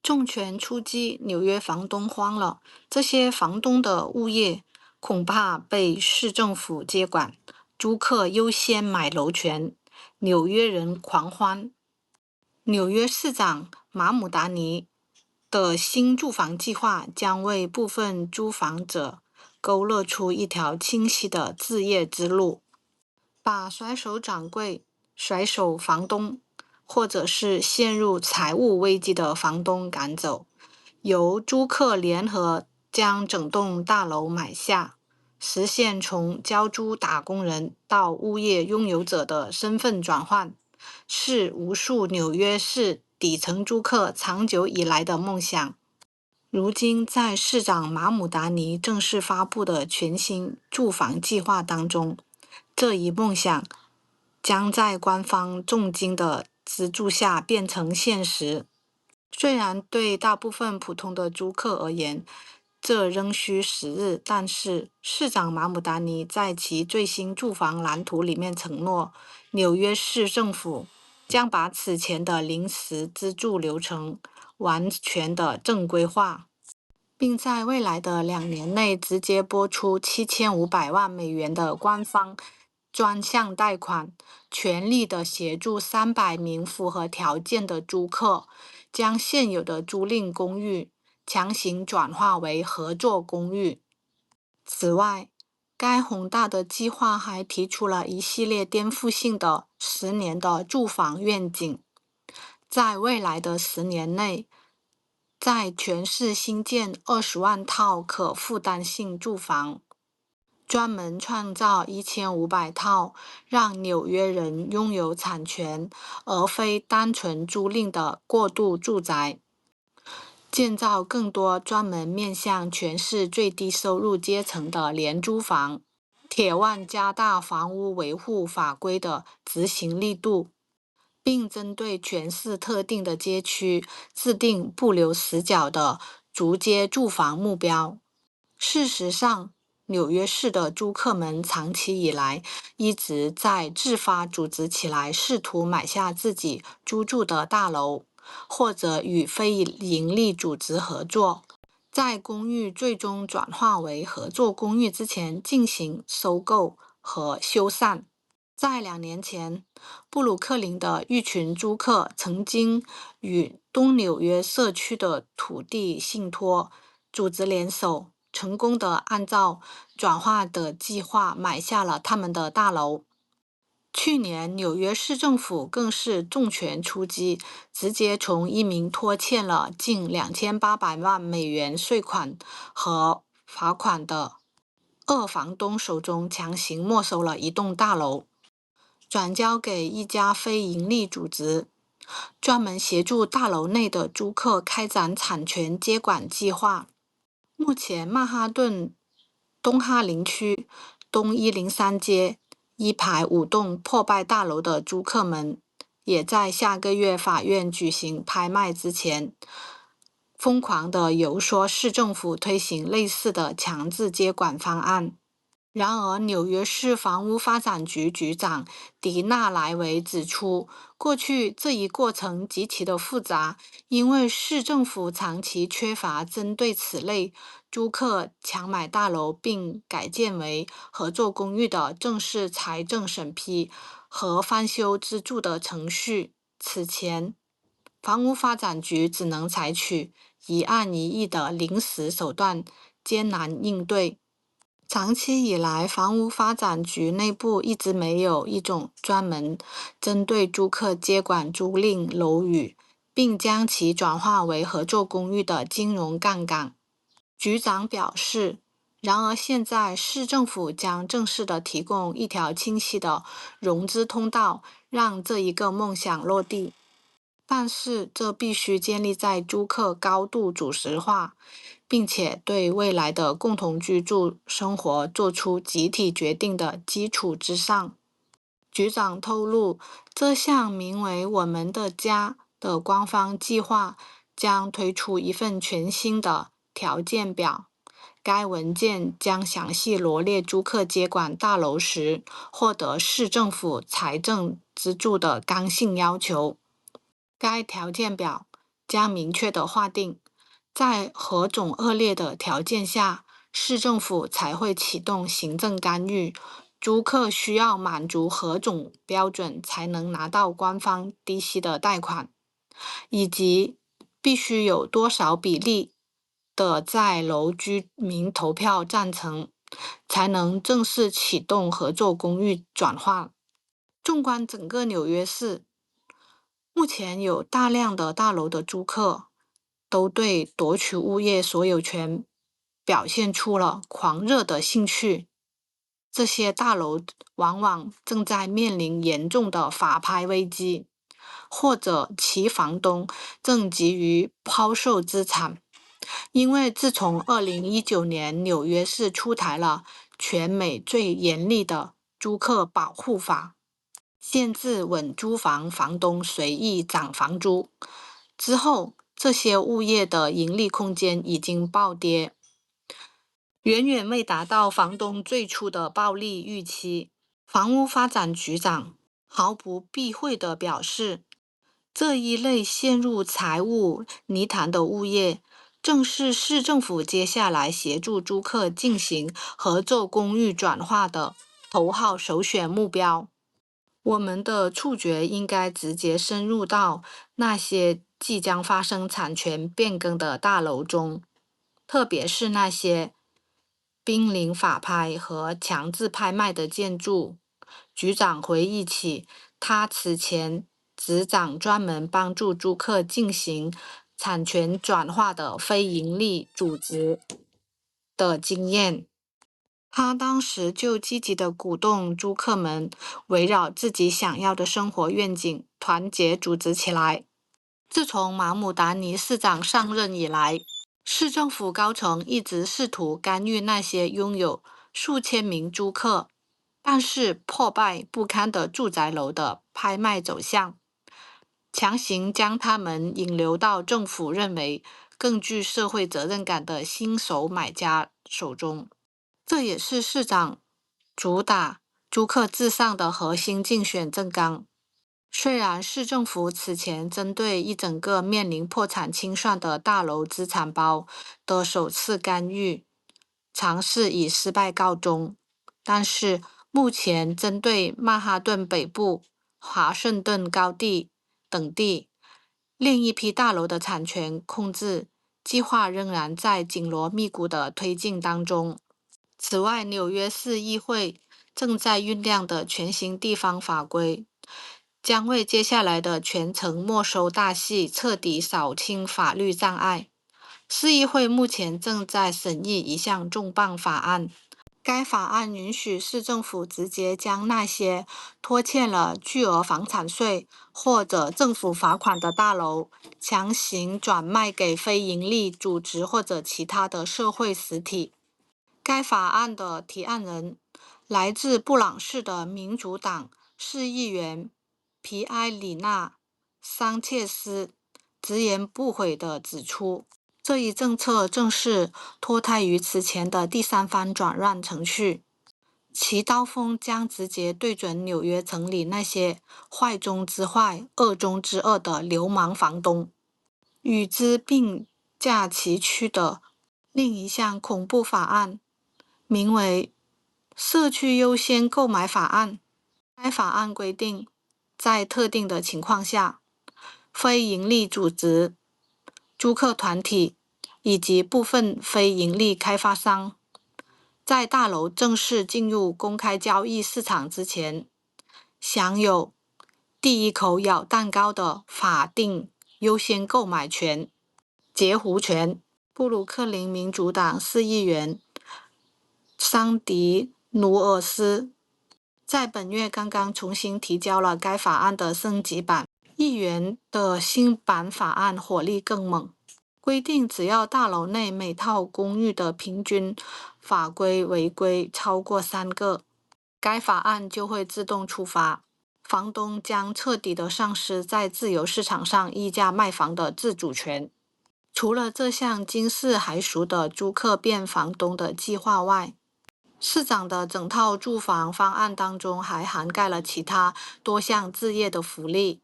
重拳出击，纽约房东慌了。这些房东的物业恐怕被市政府接管，租客优先买楼权，纽约人狂欢。纽约市长马姆达尼的新住房计划将为部分租房者勾勒出一条清晰的置业之路，把甩手掌柜、甩手房东，或者是陷入财务危机的房东赶走，由租客联合将整栋大楼买下，实现从交租打工人到物业拥有者的身份转换，是无数纽约市底层租客长久以来的梦想。如今，在市长马姆达尼正式发布的全新住房计划当中，这一梦想将在官方重金的资助下变成现实。虽然对大部分普通的租客而言，这仍需时日，但是市长马姆达尼在其最新住房蓝图里面承诺，纽约市政府将把此前的临时资助流程完全的正规化，并在未来的2年内直接拨出$7500万的官方专项贷款，全力的协助300名符合条件的租客，将现有的租赁公寓强行转化为合作公寓。此外，该宏大的计划还提出了一系列颠覆性的10年的住房愿景，在未来的10年内，在全市新建20万套可负担性住房，专门创造1500套让纽约人拥有产权而非单纯租赁的过渡住宅，建造更多专门面向全市最低收入阶层的廉租房，铁腕加大房屋维护法规的执行力度，并针对全市特定的街区制定不留死角的逐街住房目标。事实上，纽约市的租客们长期以来一直在自发组织起来，试图买下自己租住的大楼，或者与非营利组织合作，在公寓最终转化为合作公寓之前进行收购和修缮。在2年前，布鲁克林的一群租客曾经与东纽约社区的土地信托组织联手，成功地按照转化的计划买下了他们的大楼。去年，纽约市政府更是重拳出击，直接从一名拖欠了近$2800万税款和罚款的二房东手中强行没收了一栋大楼，转交给一家非营利组织，专门协助大楼内的租客开展产权接管计划。目前，曼哈顿东哈林区东103街一排5栋破败大楼的租客们，也在下个月法院举行拍卖之前，疯狂地游说市政府推行类似的强制接管方案。然而，纽约市房屋发展局局长迪纳莱维指出，过去这一过程极其的复杂，因为市政府长期缺乏针对此类租客强买大楼并改建为合作公寓的正式财政审批和翻修资助的程序。此前，房屋发展局只能采取一案一议的临时手段，艰难应对。长期以来，房屋发展局内部一直没有一种专门针对租客接管租赁楼宇，并将其转化为合作公寓的金融杠杆。局长表示，然而现在市政府将正式的提供一条清晰的融资通道，让这一个梦想落地。但是这必须建立在租客高度主实化，并且对未来的共同居住生活做出集体决定的基础之上。局长透露，这项名为“我们的家”的官方计划将推出一份全新的条件表，该文件将详细罗列租客接管大楼时获得市政府财政资助的刚性要求。该条件表将明确的划定，在何种恶劣的条件下，市政府才会启动行政干预，租客需要满足何种标准才能拿到官方低息的贷款，以及必须有多少比例的在楼居民投票赞成，才能正式启动合作公寓转换。纵观整个纽约市，目前有大量的大楼的租客都对夺取物业所有权表现出了狂热的兴趣。这些大楼往往正在面临严重的法拍危机，或者其房东正急于抛售资产。因为自从2019年纽约市出台了全美最严厉的租客保护法，限制稳租房房东随意涨房租之后，这些物业的盈利空间已经暴跌，远远未达到房东最初的暴利预期。房屋发展局长毫不避讳地表示，这一类陷入财务泥潭的物业，正是市政府接下来协助租客进行合作公寓转化的头号首选目标。我们的触觉应该直接深入到那些即将发生产权变更的大楼中，特别是那些濒临法拍和强制拍卖的建筑。局长回忆起他此前执掌专门帮助租客进行产权转化的非营利组织的经验。他当时就积极地鼓动租客们围绕自己想要的生活愿景团结组织起来。自从马姆达尼市长上任以来，市政府高层一直试图干预那些拥有数千名租客但是破败不堪的住宅楼的拍卖走向，强行将他们引流到政府认为更具社会责任感的新手买家手中。这也是市长主打租客至上的核心竞选政纲。虽然市政府此前针对一整个面临破产清算的大楼资产包的首次干预尝试以失败告终，但是目前针对曼哈顿北部、华盛顿高地等地另一批大楼的产权控制计划仍然在紧锣密鼓的推进当中。此外，纽约市议会正在酝酿的全新地方法规，将为接下来的全城没收大戏彻底扫清法律障碍。市议会目前正在审议一项重磅法案，该法案允许市政府直接将那些拖欠了巨额房产税或者政府罚款的大楼强行转卖给非营利组织或者其他的社会实体。该法案的提案人来自布朗市的民主党市议员皮埃里纳·桑切斯直言不讳地指出，这一政策正是脱胎于此前的第三方转让程序，其刀锋将直接对准纽约城里那些坏中之坏、恶中之恶的流氓房东。与之并驾齐驱的另一项恐怖法案名为社区优先购买法案。该法案规定，在特定的情况下，非营利组织、租客团体以及部分非营利开发商，在大楼正式进入公开交易市场之前，享有第一口咬蛋糕的法定优先购买权、截胡权。布鲁克林民主党市议员桑迪·努尔斯在本月刚刚重新提交了该法案的升级版。议员的新版法案火力更猛，规定只要大楼内每套公寓的平均法规违规超过3个，该法案就会自动触发，房东将彻底的丧失在自由市场上议价卖房的自主权。除了这项惊世骇俗的租客变房东的计划外，市长的整套住房方案当中还涵盖了其他多项置业的福利，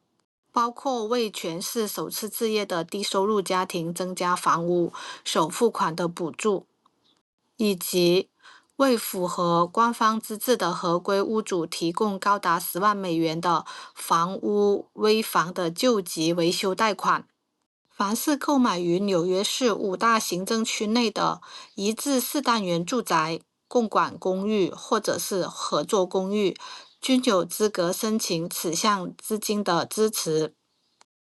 包括为全市首次置业的低收入家庭增加房屋首付款的补助，以及为符合官方资质的合规屋主提供高达10万美元的房屋危房的救急维修贷款。凡是购买于纽约市5大行政区内的1至4单元住宅、共管公寓或者是合作公寓，均有资格申请此项资金的支持。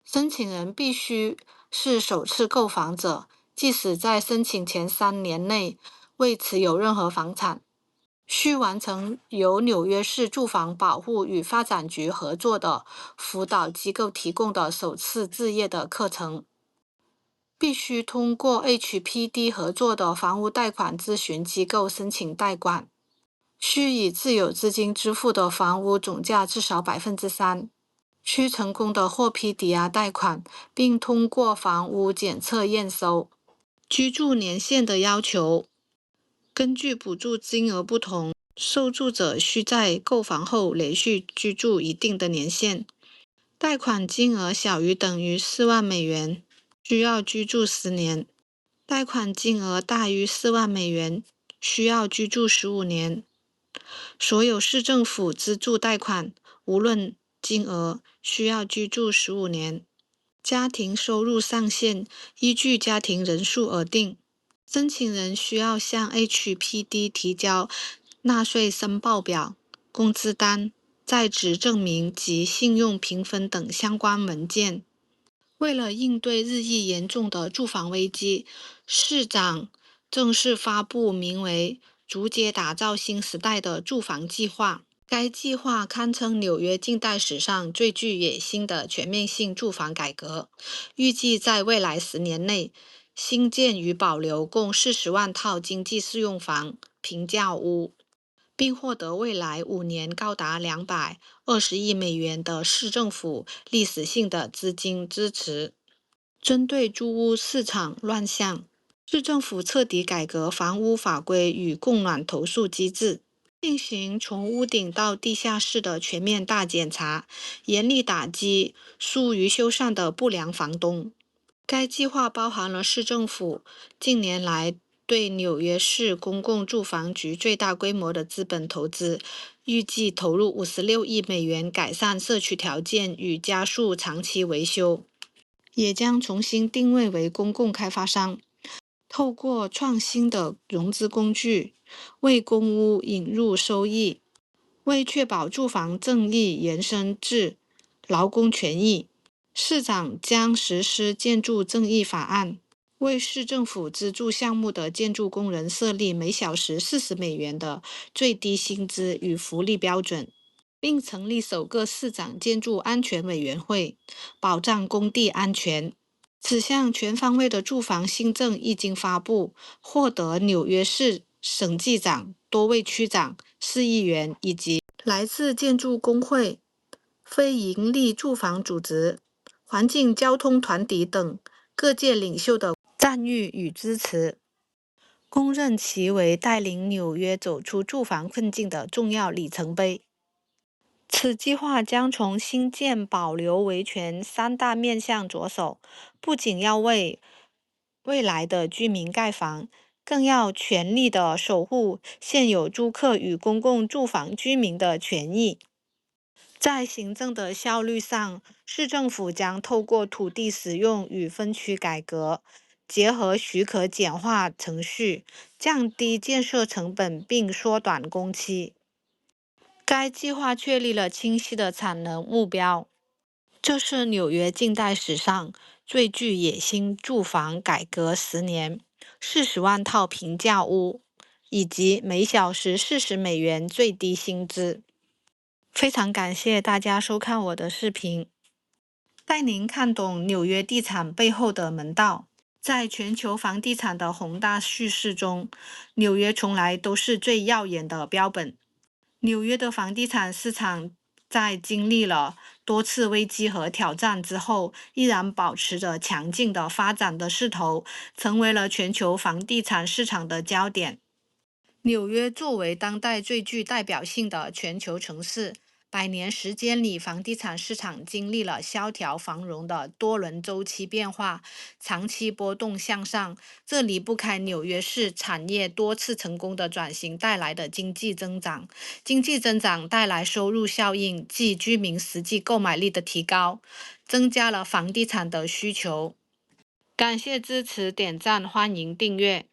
申请人必须是首次购房者，即使在申请前3年内未持有任何房产，需完成由纽约市住房保护与发展局合作的辅导机构提供的首次置业的课程，必须通过 HPD 合作的房屋贷款咨询机构申请贷款，需以自有资金支付的房屋总价至少 3%，需成功的获批抵押贷款，并通过房屋检测验收。居住年限的要求，根据补助金额不同，受助者需在购房后连续居住一定的年限。贷款金额小于等于4万美元，需要居住10年；贷款金额大于4万美元，需要居住15年。所有市政府资助贷款，无论金额，需要居住15年。家庭收入上限依据家庭人数而定。申请人需要向 HPD 提交纳税申报表、工资单、在职证明及信用评分等相关文件。为了应对日益严重的住房危机，市长正式发布名为逐节打造新时代的住房计划。该计划堪称纽约近代史上最具野心的全面性住房改革，预计在未来10年内新建与保留共40万套经济适用房、平价屋，并获得未来5年高达220亿美元的市政府历史性的资金支持。针对租屋市场乱象，市政府彻底改革房屋法规与供暖投诉机制，进行从屋顶到地下室的全面大检查，严厉打击疏于修缮的不良房东。该计划包含了市政府近年来对纽约市公共住房局最大规模的资本投资，预计投入56亿美元改善社区条件与加速长期维修，也将重新定位为公共开发商，透过创新的融资工具，为公屋引入收益。为确保住房正义延伸至劳工权益，市长将实施建筑正义法案，为市政府资助项目的建筑工人设立每小时40美元的最低薪资与福利标准，并成立首个市长建筑安全委员会，保障工地安全。此项全方位的住房新政一经发布，获得纽约市审计长、多位区长、市议员以及来自建筑工会、非营利住房组织、环境交通团体等各界领袖的赞誉与支持，公认其为带领纽约走出住房困境的重要里程碑。此计划将从新建、保留、维权3大面向着手，不仅要为未来的居民盖房，更要全力地守护现有租客与公共住房居民的权益。在行政的效率上，市政府将透过土地使用与分区改革，结合许可简化程序，降低建设成本并缩短工期。该计划确立了清晰的产能目标，这是纽约近代史上最具野心住房改革10年，40万套平价屋，以及每小时40美元最低薪资。非常感谢大家收看我的视频，带您看懂纽约地产背后的门道。在全球房地产的宏大叙事中，纽约从来都是最耀眼的标本。纽约的房地产市场在经历了多次危机和挑战之后，依然保持着强劲的发展的势头，成为了全球房地产市场的焦点。纽约作为当代最具代表性的全球城市，百年时间里，房地产市场经历了萧条繁荣的多轮周期变化，长期波动向上。这离不开纽约市产业多次成功的转型带来的经济增长。经济增长带来收入效应，即居民实际购买力的提高，增加了房地产的需求。感谢支持，点赞，欢迎订阅。